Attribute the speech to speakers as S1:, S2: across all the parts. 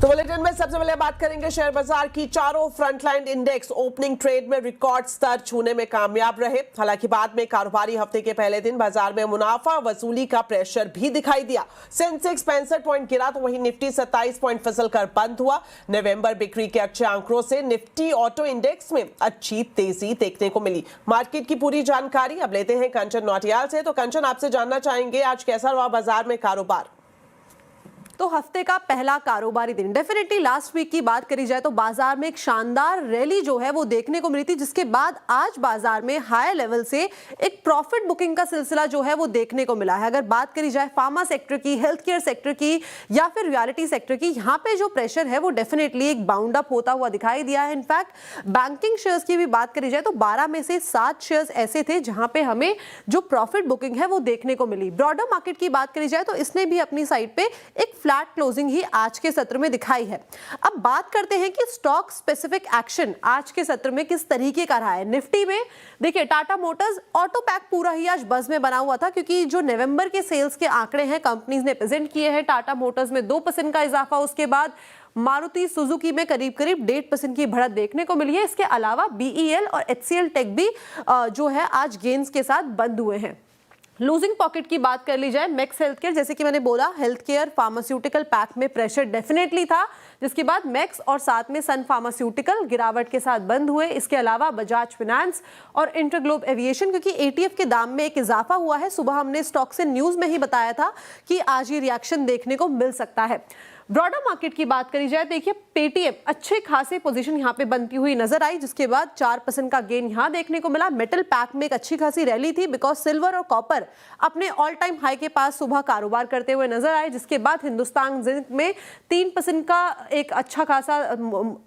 S1: तो बुलेटिन में सबसे पहले बात करेंगे शेयर बाजार की। चारों फ्रंटलाइन इंडेक्स ओपनिंग ट्रेड में रिकॉर्ड स्तर छूने में कामयाब रहे। हालांकि बाद में कारोबारी हफ्ते के पहले दिन बाजार में मुनाफा वसूली का प्रेशर भी दिखाई दिया। सेंसेक्स 65 पॉइंट गिरा तो वहीं निफ्टी 27 पॉइंट फिसल कर बंद हुआ। नवंबर बिक्री के अच्छे आंकड़ों से निफ्टी ऑटो इंडेक्स में अच्छी तेजी देखने को मिली। मार्केट की पूरी जानकारी अब लेते हैं कंचन नौटियाल से। तो कंचन, आपसे जानना चाहेंगे आज कैसा रहा बाजार में कारोबार?
S2: तो हफ्ते का पहला कारोबारी दिन डेफिनेटली लास्ट वीक की बात करी जाए तो बाजार में एक शानदार रैली जो है वो देखने को मिली थी, जिसके बाद आज बाजार में हाई लेवल से एक प्रॉफिट बुकिंग का सिलसिला जो है वो देखने को मिला है। अगर बात करी जाए फार्मा सेक्टर की, हेल्थ केयर सेक्टर की या फिर रियलिटी सेक्टर की, यहाँ पे जो प्रेशर है वो डेफिनेटली एक बाउंड अप होता हुआ दिखाई दिया है। इनफैक्ट बैंकिंग शेयर्स की भी बात करी जाए तो 12 में से 7 शेयर्स ऐसे थे जहां पे हमें जो प्रॉफिट बुकिंग है वो देखने को मिली। ब्रॉडर मार्केट की बात करी जाए तो इसने भी अपनी साइड पे एक फ्लैट क्लोजिंग ही आज के सत्र में दिखाई है। अब बात करते हैं कि स्टॉक स्पेसिफिक एक्शन आज के सत्र में किस तरीके का रहा है। निफ्टी में देखिए टाटा मोटर्स ऑटो पैक पूरा ही आज बज में बना हुआ था, क्योंकि जो नवंबर के सेल्स के आंकड़े हैं कंपनीज ने प्रेजेंट किए हैं। टाटा मोटर्स में 2% का इजाफा, उसके बाद मारुति सुजुकी में करीब 1.5% की बढ़त देखने को मिली है। इसके अलावा बीईएल और एचसीएल टेक भी जो है आज गेन्स के साथ बंद हुए हैं। लूजिंग पॉकेट की बात कर ली जाए, मैक्स हेल्थ केयर, जैसे कि मैंने बोला, हेल्थ केयर फार्मास्यूटिकल पैक में प्रेशर डेफिनेटली था, जिसके बाद मैक्स और साथ में सन फार्मास्यूटिकल गिरावट के साथ बंद हुए। इसके अलावा बजाज फाइनेंस और इंटरग्लोब एविएशन, क्योंकि एटीएफ के दाम में एक इजाफा हुआ है। सुबह हमने स्टॉक्स इन न्यूज में ही बताया था कि आज ये रिएक्शन देखने को मिल सकता है। ब्रॉडर मार्केट की बात करी जाए, देखिए पेटीएम अच्छे खासे पोजीशन यहां पे बनती हुई नजर आई, जिसके बाद 4% का गेन यहां देखने को मिला। मेटल पैक में एक अच्छी खासी रैली थी, बिकॉज सिल्वर और कॉपर अपने ऑल टाइम हाई के पास सुबह कारोबार करते हुए नजर आए। जिसके बाद हिंदुस्तान जिंक में 3% का एक अच्छा खासा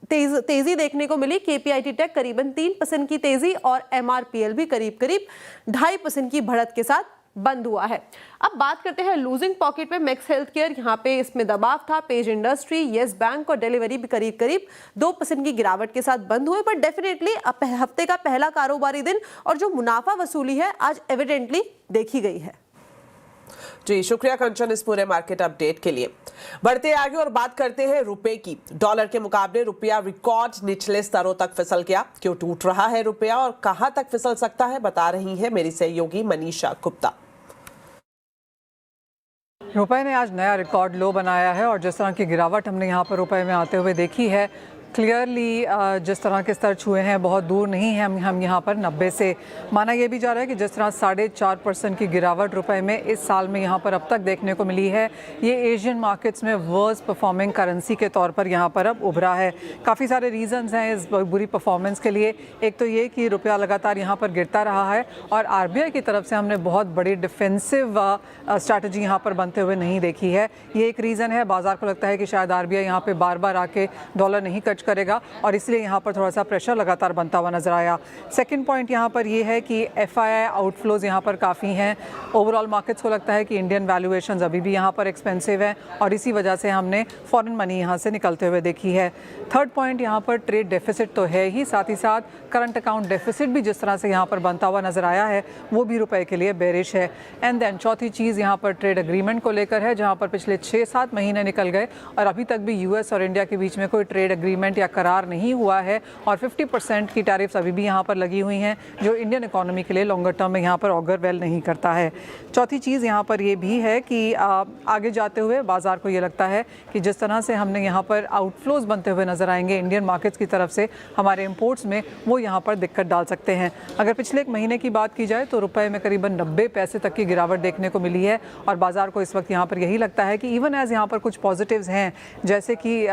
S2: तेजी देखने को मिली। केपीआईटी टेक करीबन 3% की तेजी और एमआरपीएल भी करीब 2.5% की बढ़त के साथ बंद हुआ है। अब बात करते हैं लूजिंग पॉकेट पे। मैक्स हेल्थ केयर यहाँ पे इसमें दबाव था। पेज इंडस्ट्री, येस बैंक और डिलीवरी भी करीब 2% की गिरावट के साथ बंद हुए। बट डेफिनेटली हफ्ते का पहला कारोबारी दिन और जो मुनाफा वसूली है आज एविडेंटली देखी गई है।
S1: जी शुक्रिया कंचन इस पूरे मार्केट अपडेट के लिए। बढ़ते आगे और बात करते हैं रुपए की। डॉलर के मुकाबले रुपया रिकॉर्ड निचले स्तरों तक फिसल गया। क्यों टूट रहा है रुपया और कहां तक फिसल सकता है, बता रही है मेरी सहयोगी मनीषा गुप्ता।
S3: रुपए ने आज नया रिकॉर्ड लो बनाया है और जिस तरह की गिरावट हमने यहाँ पर रुपए में आते हुए देखी है, क्लियरली जिस तरह के स्तर छुए हैं बहुत दूर नहीं है हम यहाँ पर 90 से। माना यह भी जा रहा है कि जिस तरह 4.5% की गिरावट रुपए में इस साल में यहाँ पर अब तक देखने को मिली है, ये एशियन मार्केट्स में वर्स्ट परफॉर्मिंग करेंसी के तौर पर यहाँ पर अब उभरा है। काफ़ी सारे रीजंस हैं इस बुरी परफॉर्मेंस के लिए। एक तो ये कि रुपया लगातार यहाँ पर गिरता रहा है और आरबीआई की तरफ से हमने बहुत बड़ी डिफेंसिव स्ट्रैटेजी यहाँ पर बनते हुए नहीं देखी है। ये एक रीज़न है। बाजार को लगता है कि शायद आरबीआई यहाँ पे बार बार आके डॉलर नहीं कट करेगा और इसलिए यहाँ पर थोड़ा सा प्रेशर लगातार बनता हुआ नजर आया। सेकंड पॉइंट यहाँ पर ये है कि एफआईआई आउटफ्लोज यहाँ पर काफ़ी हैं। ओवरऑल मार्केट्स को लगता है कि इंडियन वैल्यूएशंस अभी भी यहाँ पर एक्सपेंसिव है और इसी वजह से हमने फॉरेन मनी यहाँ से निकलते हुए देखी है। थर्ड पॉइंट यहाँ पर ट्रेड डेफिसिट तो है ही, साथ ही साथ करंट अकाउंट डेफिसिट भी जिस तरह से यहाँ पर बनता हुआ नजर आया है वो भी रुपए के लिए बेरिश है। एंड देन चौथी चीज़ यहाँ पर ट्रेड एग्रीमेंट को लेकर है, जहाँ पर पिछले 6-7 महीने निकल गए और अभी तक भी यूएस और इंडिया के बीच में कोई ट्रेड एग्रीमेंट या करार नहीं हुआ है और 50% की टैरिफ्स अभी भी यहाँ पर लगी हुई हैं, जो इंडियन इकोनॉमी के लिए लॉन्गर टर्म में यहाँ पर ऑगर वेल नहीं करता है। चौथी चीज़ यहाँ पर ये भी है कि आगे जाते हुए बाजार को ये लगता है कि जिस तरह से हमने यहाँ पर आउटफ्लोज बनते हुए नजर आएंगे इंडियन मार्केट्स की तरफ से हमारे इंपोर्ट्स में, वो यहाँ पर दिक्कत डाल सकते हैं। अगर पिछले एक महीने की बात की जाए तो रुपए में करीबन 90 पैसे तक की गिरावट देखने को मिली है और बाजार को इस वक्त यहाँ पर यही लगता है कि इवन एज यहाँ पर कुछ पॉजिटिव्स हैं, जैसे कि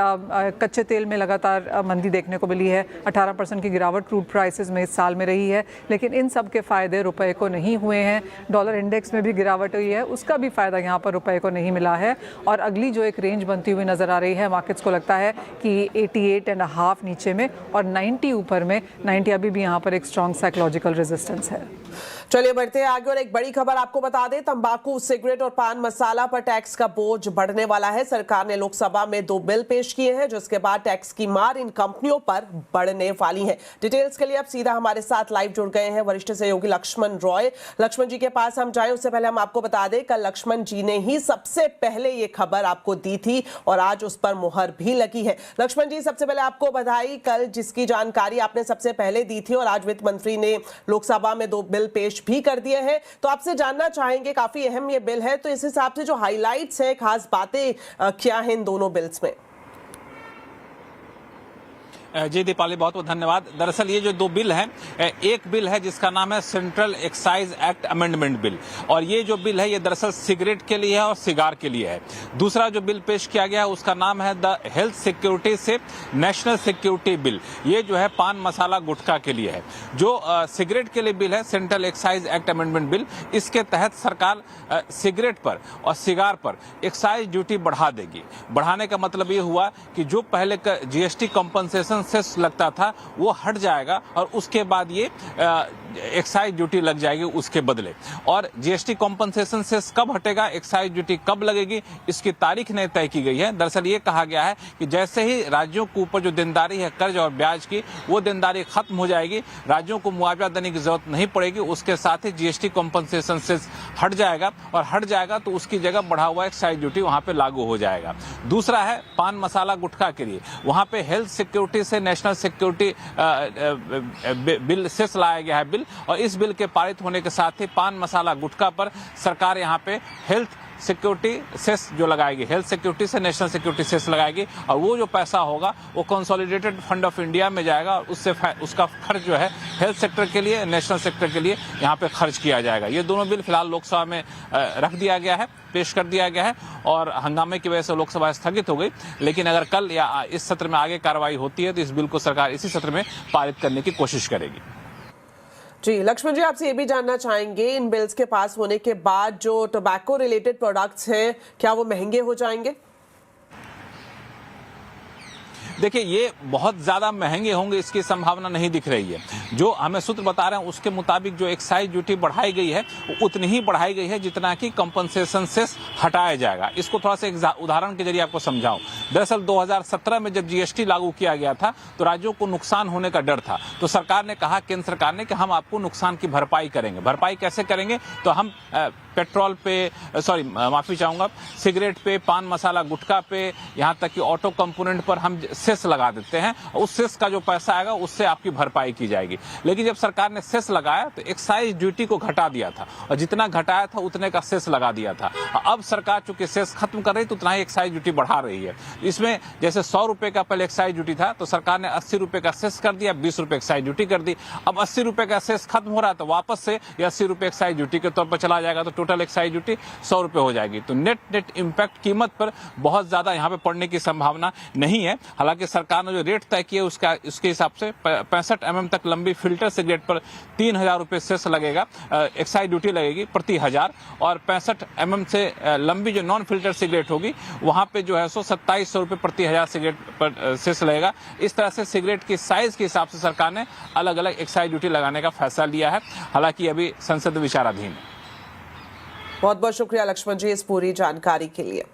S3: कच्चे तेल में लगातार मंदी देखने को मिली है। 18% की गिरावट क्रूड प्राइसेस में इस साल में रही है, लेकिन इन सब के फ़ायदे रुपए को नहीं हुए हैं। डॉलर इंडेक्स में भी गिरावट हुई है, उसका भी फ़ायदा यहाँ पर रुपए को नहीं मिला है और अगली जो एक रेंज बनती हुई नज़र आ रही है, मार्केट्स को लगता है कि 88.5 नीचे में और 90 ऊपर में। 90 अभी भी यहाँ पर एक स्ट्रॉन्ग साइकोलॉजिकल रेजिस्टेंस है।
S1: चलिए बढ़ते हैं आगे और एक बड़ी खबर आपको बता दें, तंबाकू, सिगरेट और पान मसाला पर टैक्स का बोझ बढ़ने वाला है। सरकार ने लोकसभा में 2 बिल पेश किए हैं, जिसके बाद टैक्स की मार इन कंपनियों पर बढ़ने वाली है। डिटेल्स के लिए अब सीधा हमारे साथ लाइव जुड़ गए हैं वरिष्ठ सहयोगी लक्ष्मण रॉय। लक्ष्मण जी के पास हम जाएं उससे पहले हम आपको बता दें, कल लक्ष्मण जी ने ही सबसे पहले ये खबर आपको दी थी और आज उस पर मुहर भी लगी है। लक्ष्मण जी, सबसे पहले आपको बधाई, कल जिसकी जानकारी आपने सबसे पहले दी थी और आज वित्त मंत्री ने लोकसभा में 2 बिल पेश भी कर दिए हैं। तो आपसे जानना चाहेंगे, काफी अहम ये बिल है, तो इस हिसाब से जो हाइलाइट्स हैं, खास बातें क्या हैं इन दोनों बिल्स में?
S4: जी दीपाली, बहुत बहुत धन्यवाद। दरअसल ये जो 2 बिल हैं, एक बिल है जिसका नाम है central excise act amendment bill, और ये जो बिल है ये दरअसल सिगरेट के लिए है और सिगार के लिए है। दूसरा जो बिल पेश किया गया है उसका नाम है द हेल्थ सिक्योरिटी से नेशनल सिक्योरिटी बिल, ये जो है पान मसाला गुटखा के लिए है। जो सिगरेट के लिए बिल है central excise act amendment bill, इसके तहत सरकार सिगरेट पर और सिगार पर एक्साइज ड्यूटी बढ़ा देगी। बढ़ाने का मतलब ये हुआ कि जो पहले का जीएसटी कंपनसेशन सेस लगता था वो हट जाएगा और उसके बाद ये एक्साइज ड्यूटी लग जाएगी उसके बदले। और जीएसटी कॉम्पनसेशन सेस कब हटेगा, एक्साइज ड्यूटी कब लगेगी, इसकी तारीख नहीं तय की गई है। दरअसल ये कहा गया है कि जैसे ही राज्यों के ऊपर जो देनदारी है कर्ज और ब्याज की, वो देनदारी खत्म हो जाएगी, राज्यों को मुआवजा देने की जरूरत नहीं पड़ेगी, उसके साथ ही जीएसटी कॉम्पनसेशन सेस हट जाएगा, और हट जाएगा तो उसकी जगह बढ़ा हुआ एक्साइज ड्यूटी वहां पे लागू हो जाएगा। दूसरा है पान मसाला गुटखा के लिए, वहां पे हेल्थ सिक्योरिटी से नेशनल सिक्योरिटी बिल सेस लाया गया है बिल, और इस बिल के पारित होने के साथ ही पान मसाला गुटखा पर सरकार यहां पे हेल्थ सिक्योरिटी सेस जो लगाएगी, हेल्थ सिक्योरिटी से नेशनल सिक्योरिटी सेस लगाएगी, और वो जो पैसा होगा वो कंसोलिडेटेड फंड ऑफ इंडिया में जाएगा और उससे उसका खर्च जो है हेल्थ सेक्टर के लिए, नेशनल सेक्टर के लिए यहाँ पे खर्च किया जाएगा। ये दोनों बिल फिलहाल लोकसभा में रख दिया गया है, पेश कर दिया गया है, और हंगामे की वजह से लोकसभा स्थगित हो गई। लेकिन अगर कल या इस सत्र में आगे कार्रवाई होती है तो इस बिल को सरकार इसी सत्र में पारित करने की कोशिश करेगी।
S1: जी लक्ष्मण जी, आपसे ये भी जानना चाहेंगे, इन बिल्स के पास होने के बाद जो टोबैको रिलेटेड प्रोडक्ट्स हैं, क्या वो महंगे हो जाएंगे?
S4: देखिए, ये बहुत ज्यादा महंगे होंगे इसकी संभावना नहीं दिख रही है। जो हमें सूत्र बता रहे हैं उसके मुताबिक जो एक्साइज ड्यूटी बढ़ाई गई है वो उतनी ही बढ़ाई गई है जितना कि कंपनसेशन सेस हटाया जाएगा। इसको थोड़ा सा एक उदाहरण के जरिए आपको समझाऊं। दरअसल 2017 में जब जीएसटी लागू किया गया था तो राज्यों को नुकसान होने का डर था, तो सरकार ने कहा, केंद्र सरकार ने, कि हम आपको नुकसान की भरपाई करेंगे। भरपाई कैसे करेंगे? तो हम पेट्रोल पे, माफी चाहूंगा, सिगरेट पे, पान मसाला गुटखा पे, यहाँ तक कि ऑटो कंपोनेंट पर हम सेस लगा देते हैं, उस सेस का जो पैसा आएगा उससे आपकी भरपाई की जाएगी। लेकिन जब सरकार ने सेस लगाया तो एक्साइज ड्यूटी को घटा दिया था, और जितना घटाया था उतने का सेस लगा दिया था। अब सरकार चूंकि सेस खत्म कर रही तो उतना ही एक्साइज ड्यूटी बढ़ा रही है। इसमें जैसे 100 रुपए का पहले एक्साइज ड्यूटी था तो सरकार ने 80 रुपए का सेस कर दिया, 20 रुपए एक्साइज ड्यूटी कर दी। अब 80 रुपए का सेस खत्म हो रहा है तो वापस से 80 रुपए एक्साइज ड्यूटी के तौर पर चला जाएगा, तो टोटल एक्साइज ड्यूटी 100 रुपए हो जाएगी। तो नेट इम्पैक्ट कीमत पर बहुत ज्यादा यहाँ पे पड़ने की संभावना नहीं है। हालांकि सरकार ने जो रेट तय किया उसके हिसाब से 65 mm तक लंबी फिल्टर सिगरेट पर 3000 रुपए सेस लगेगा, एक्साइज ड्यूटी लगेगी प्रति 1000, और 65 mm से लंबी जो नॉन फिल्टर सिगरेट होगी वहां पे जो है 2700 रुपए प्रति 1000 सिगरेट पर सेस लगेगा। इस तरह से सिगरेट की साइज के हिसाब से सरकार ने अलग अलग एक्साइज ड्यूटी लगाने का फैसला लिया है। हालांकि अभी संसद विचाराधीन है।
S1: बहुत बहुत शुक्रिया लक्ष्मण जी इस पूरी जानकारी के लिए।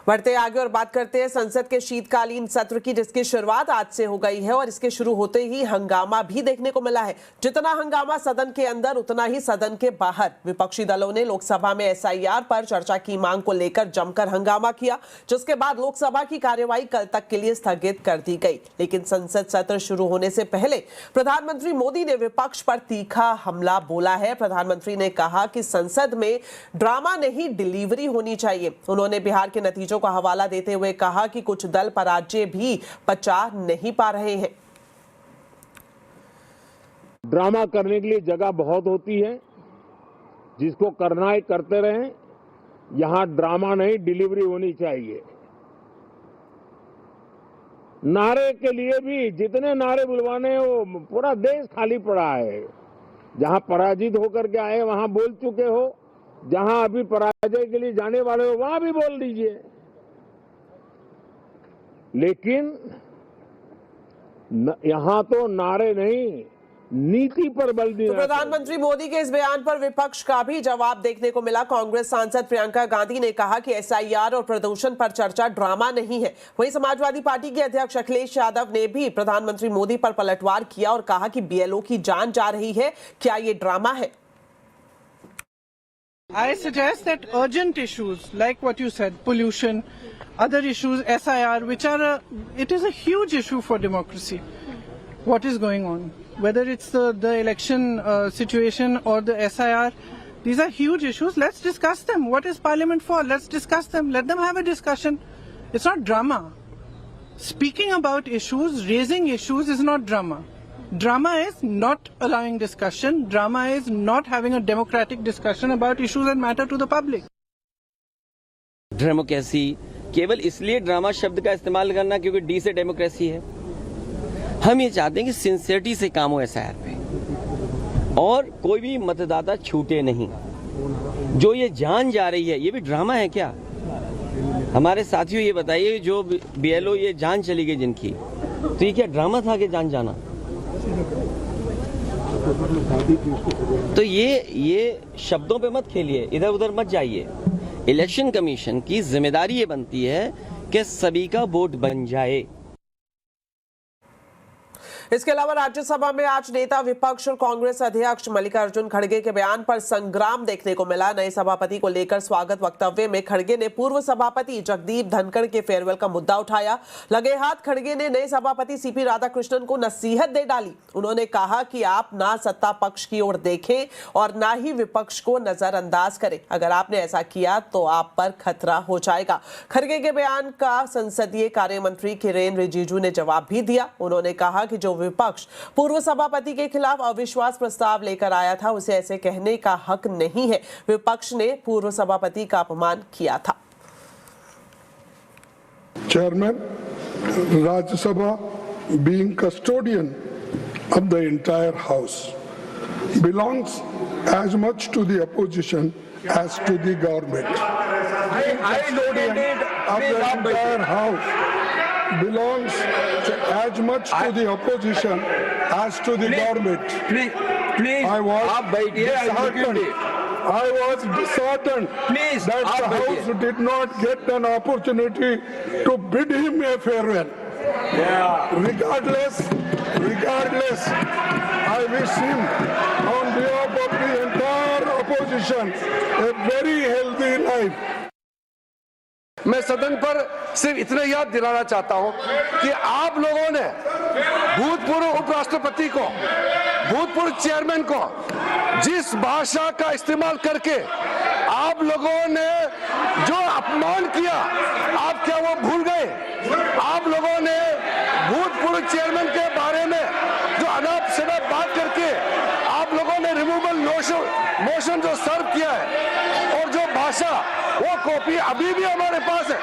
S1: बढ़ते आगे और बात करते हैं संसद के शीतकालीन सत्र की, जिसकी शुरुआत आज से हो गई है और इसके शुरू होते ही हंगामा भी देखने को मिला है। जितना हंगामा सदन के अंदर उतना ही सदन के बाहर विपक्षी दलों ने लोकसभा में एसआईआर पर चर्चा की मांग को लेकर जमकर हंगामा किया, जिसके बाद लोकसभा की कार्यवाही कल तक के लिए स्थगित कर दी गई। लेकिन संसद सत्र शुरू होने से पहले प्रधानमंत्री मोदी ने विपक्ष पर तीखा हमला बोला है। प्रधानमंत्री ने कहा कि संसद में ड्रामा नहीं, डिलीवरी होनी चाहिए। उन्होंने बिहार के नतीजों का हवाला देते हुए कहा कि कुछ दल पराजय भी पचा नहीं पा रहे हैं।
S5: ड्रामा करने के लिए जगह बहुत होती है, जिसको करना है करते रहें। यहां ड्रामा नहीं, डिलीवरी होनी चाहिए। नारे के लिए भी जितने नारे बुलवाने हैं वो पूरा देश खाली पड़ा है। जहां पराजित होकर के आए वहां बोल चुके हो, जहां अभी पराजय के लिए जाने वाले हो वहां भी बोल दीजिए। लेकिन यहां तो नारे नहीं, नीति पर बल दिया।
S1: तो प्रधानमंत्री मोदी के इस बयान पर विपक्ष का भी जवाब देखने को मिला। कांग्रेस सांसद प्रियंका गांधी ने कहा कि एसआईआर और प्रदूषण पर चर्चा ड्रामा नहीं है। वहीं समाजवादी पार्टी के अध्यक्ष अखिलेश यादव ने भी प्रधानमंत्री मोदी पर पलटवार किया और कहा कि बीएलओ की जान जा रही है, क्या ये ड्रामा है?
S6: I suggest that urgent issues like what you said, pollution, other issues, SIR, which are it is a huge issue for democracy. What is going on? Whether it's the election situation or the SIR, these are huge issues. Let's discuss them. What is Parliament for? Let's discuss them. Let them have a discussion. It's not drama. Speaking about issues, raising issues is not drama. Drama is not allowing discussion. Drama is not having a democratic discussion about issues that matter to the public.
S7: Democracy केवल इसलिए drama शब्द का इस्तेमाल करना क्योंकि D से democracy है। हम ये चाहते हैं कि सिंसियरिटी से काम हो एसआईआर पे और कोई भी मतदाता छूटे नहीं। जो ये जान जा रही है ये भी ड्रामा है क्या? हमारे साथियों ये बताइए, जो बीएलओ ये जान चली गई जिनकी, तो ये क्या ड्रामा था कि जान जाना? तो ये शब्दों पे मत खेलिए, इधर उधर मत जाइए। इलेक्शन कमीशन की जिम्मेदारी ये बनती है कि सभी का वोट बन जाए।
S1: इसके अलावा राज्यसभा में आज नेता विपक्ष और कांग्रेस अध्यक्ष मल्लिकार्जुन खड़गे के बयान पर संग्राम देखने को मिला। नए सभापति को लेकर स्वागत वक्तव्य में खड़गे ने पूर्व सभापति जगदीप धनखड़ के फेयरवेल का मुद्दा उठाया। लगे हाथ खड़गे ने नए सभापति सीपी राधाकृष्णन को नसीहत दे डाली। उन्होंने कहा कि आप ना सत्ता पक्ष की ओर देखें और ना ही विपक्ष को नजरअंदाज करें। अगर आपने ऐसा किया तो आप पर खतरा हो जाएगा। खड़गे के बयान का संसदीय कार्य मंत्री किरेन रिजिजू ने जवाब भी दिया। उन्होंने कहा कि जो विपक्ष पूर्व सभापति के खिलाफ अविश्वास प्रस्ताव लेकर आया था उसे ऐसे कहने का हक नहीं है। विपक्ष ने पूर्व सभापति का अपमान किया था।
S8: Chairman, Rajya Sabha being custodian of the entire house belongs as much to the opposition as to the government. Custodian of the entire house belongs as much to the opposition as to the government.
S7: Please,
S8: I was disheartened that the House did not get an opportunity to bid him a farewell. Regardless, I wish him on behalf of the entire opposition a very healthy life.
S9: मैं सदन पर सिर्फ इतना याद दिलाना चाहता हूं कि आप लोगों ने भूतपूर्व उपराष्ट्रपति को, भूतपूर्व चेयरमैन को जिस भाषा का इस्तेमाल करके आप लोगों ने जो अपमान किया, आप क्या वो भूल गए? आप लोगों ने भूतपूर्व चेयरमैन के बारे में जो अनाप शनाप बात करके आप लोगों ने रिमूवल मोशन जो सर्व किया है और जो भाषा, वो कॉपी अभी भी हमारे पास है।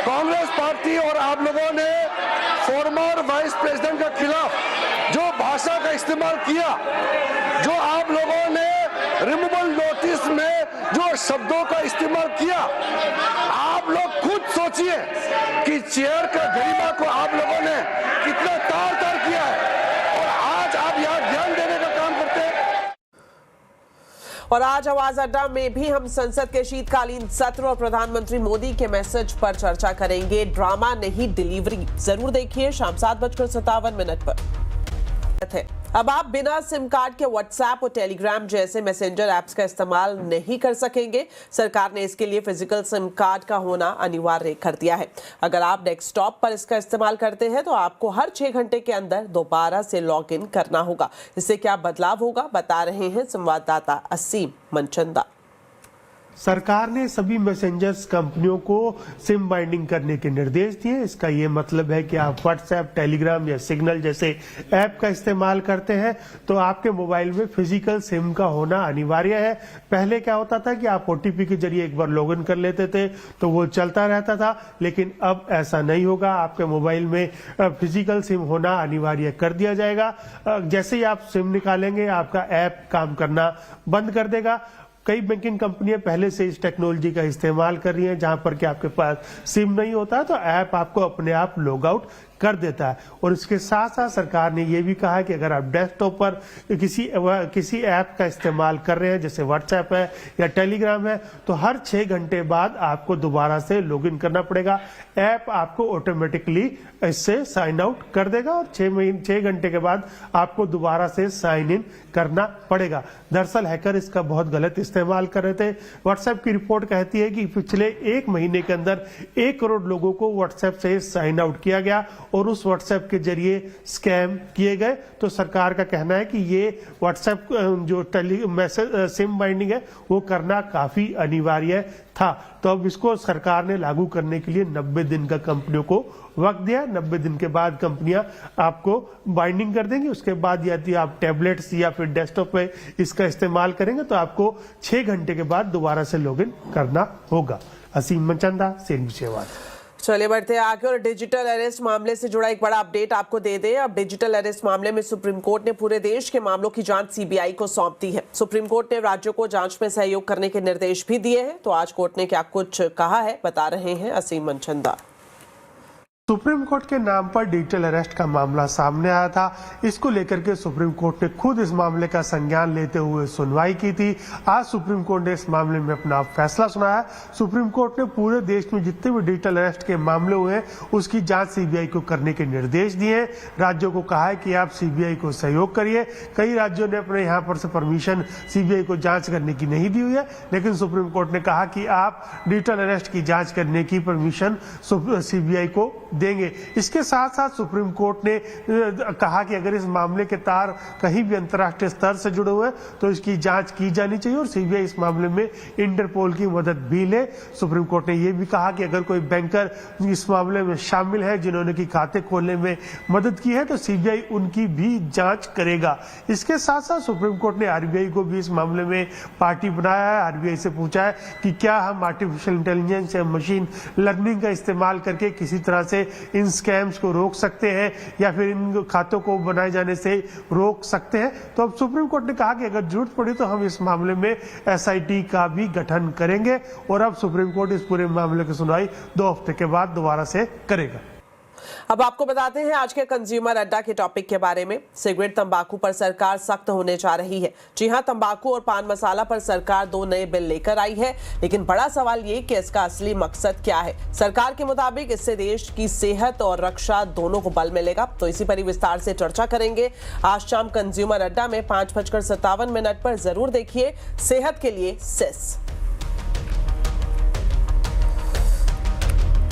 S9: कांग्रेस पार्टी और आप लोगों ने फॉर्मर वाइस प्रेसिडेंट के खिलाफ जो भाषा का इस्तेमाल किया, जो आप लोगों ने रिमूवल नोटिस में जो शब्दों का इस्तेमाल किया, आप लोग खुद सोचिए कि चेयर का गरिमा को आप लोगों ने कितना तार-तार किया है और आज आप यहाँ ध्यान देने का काम करते हैं।
S1: और आज आवाज अड्डा में भी हम संसद के शीतकालीन सत्र और प्रधानमंत्री मोदी के मैसेज पर चर्चा करेंगे। ड्रामा नहीं डिलीवरी, जरूर देखिए शाम 7:57 पर। अब आप बिना सिम कार्ड के व्हाट्सएप और टेलीग्राम जैसे मैसेंजर ऐप्स का इस्तेमाल नहीं कर सकेंगे। सरकार ने इसके लिए फिजिकल सिम कार्ड का होना अनिवार्य कर दिया है। अगर आप डेस्कटॉप पर इसका इस्तेमाल करते हैं तो आपको हर 6 घंटे के अंदर दोबारा से लॉग इन करना होगा। इससे क्या बदलाव होगा, बता रहे हैं संवाददाता असीम मनचंदा।
S10: सरकार ने सभी मैसेंजर्स कंपनियों को सिम बाइंडिंग करने के निर्देश दिए। इसका ये मतलब है कि आप व्हाट्सएप, टेलीग्राम या सिग्नल जैसे ऐप का इस्तेमाल करते हैं तो आपके मोबाइल में फिजिकल सिम का होना अनिवार्य है। पहले क्या होता था कि आप ओटीपी के जरिए एक बार लॉगिन कर लेते थे तो वो चलता रहता था, लेकिन अब ऐसा नहीं होगा। आपके मोबाइल में फिजिकल सिम होना अनिवार्य कर दिया जाएगा। जैसे ही आप सिम निकालेंगे आपका ऐप काम करना बंद कर देगा। कई बैंकिंग कंपनियां पहले से इस टेक्नोलॉजी का इस्तेमाल कर रही हैं, जहां पर कि आपके पास सिम नहीं होता तो ऐप आपको अपने आप लॉग आउट कर देता है। और इसके साथ साथ सरकार ने यह भी कहा है कि अगर आप डेस्कटॉप पर किसी ऐप का इस्तेमाल कर रहे हैं, जैसे व्हाट्सएप है या टेलीग्राम है, तो हर 6 घंटे बाद आपको दोबारा से लॉगिन करना पड़ेगा। ऐप आपको ऑटोमेटिकली इससे साइन आउट कर देगा और 6 घंटे के बाद आपको दोबारा से साइन इन करना पड़ेगा। दरअसल हैकर इसका बहुत गलत इस्तेमाल कर रहे थे। व्हाट्सएप की रिपोर्ट कहती है कि पिछले 1 महीने के अंदर 1 करोड़ लोगों को व्हाट्सएप से साइन आउट किया गया और उस व्हाट्सएप के जरिए स्कैम किए गए। तो सरकार का कहना है कि ये व्हाट्सएप जो सिम बाइंडिंग है वो करना काफी अनिवार्य था। तो अब इसको सरकार ने लागू करने के लिए 90 दिन का कंपनियों को वक्त दिया। 90 दिन के बाद कंपनियां आपको बाइंडिंग कर देंगी। उसके बाद यदि आप टैबलेट्स या फिर डेस्कटॉप पे इसका इस्तेमाल करेंगे तो आपको 6 घंटे के बाद दोबारा से लॉगिन करना होगा। असीम मनचंदा, CNBC आवाज।
S1: चलिए बढ़ते हैं आगे और डिजिटल अरेस्ट मामले से जुड़ा एक बड़ा अपडेट आपको दे दें। अब डिजिटल अरेस्ट मामले में सुप्रीम कोर्ट ने पूरे देश के मामलों की जांच CBI को सौंप दी है। सुप्रीम कोर्ट ने राज्यों को जांच में सहयोग करने के निर्देश भी दिए हैं। तो आज कोर्ट ने क्या कुछ कहा है, बता रहे हैं असीम मनचंदा।
S10: सुप्रीम कोर्ट के नाम पर डिजिटल अरेस्ट का मामला सामने आया था। इसको लेकर के सुप्रीम कोर्ट ने खुद इस मामले का संज्ञान लेते हुए सुनवाई की थी। आज सुप्रीम कोर्ट ने इस मामले में अपना फैसला सुनाया। सुप्रीम कोर्ट ने पूरे देश में जितने भी डिजिटल अरेस्ट के मामले हुए हैं उसकी जांच CBI को करने के निर्देश दिए हैं। राज्यों को कहा है कि आप CBI को सहयोग करिए। कई राज्यों ने अपने यहाँ पर से परमिशन CBI को जांच करने की नहीं दी हुई है, लेकिन सुप्रीम कोर्ट ने कहा कि आप डिजिटल अरेस्ट की जांच करने की परमिशन CBI को देंगे। इसके साथ साथ सुप्रीम कोर्ट ने कहा कि अगर इस मामले के तार कहीं भी अंतर्राष्ट्रीय स्तर से जुड़े हुए हैं तो इसकी जांच की जानी चाहिए और CBI इस मामले में इंटरपोल की मदद भी ले। सुप्रीम कोर्ट ने यह भी कहा कि अगर कोई बैंकर इस मामले में शामिल है जिन्होंने की खाते खोलने में मदद की है तो CBI उनकी भी जांच करेगा। इसके साथ साथ सुप्रीम कोर्ट ने RBI को भी इस मामले में पार्टी बनाया है। RBI से पूछा है कि क्या हम आर्टिफिशियल इंटेलिजेंस या मशीन लर्निंग का इस्तेमाल करके किसी तरह से इन स्कैम्स को रोक सकते हैं या फिर इन खातों को बनाए जाने से रोक सकते हैं। तो अब सुप्रीम कोर्ट ने कहा कि अगर जरूरत पड़ी तो हम इस मामले में SIT का भी गठन करेंगे और अब सुप्रीम कोर्ट इस पूरे मामले की सुनवाई 2 हफ्ते के बाद दोबारा से करेगा।
S1: अब आपको बताते हैं आज के कंज्यूमर अड्डा के टॉपिक के बारे में। सिगरेट तंबाकू पर सरकार सख्त होने जा रही है। जी हां, तंबाकू और पान मसाला पर सरकार 2 नए बिल लेकर आई है, लेकिन बड़ा सवाल ये कि इसका असली मकसद क्या है। सरकार के मुताबिक इससे देश की सेहत और रक्षा दोनों को बल मिलेगा। तो इसी पर ही विस्तार से चर्चा करेंगे आज शाम कंज्यूमर अड्डा में 5:57 पर। जरूर देखिए सेहत के लिए सेस।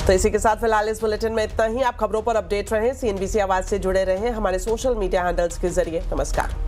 S1: तो इसी के साथ फिलहाल इस बुलेटिन में इतना ही। आप खबरों पर अपडेट रहें, CNBC आवाज से जुड़े रहें हमारे सोशल मीडिया हैंडल्स के जरिए। नमस्कार।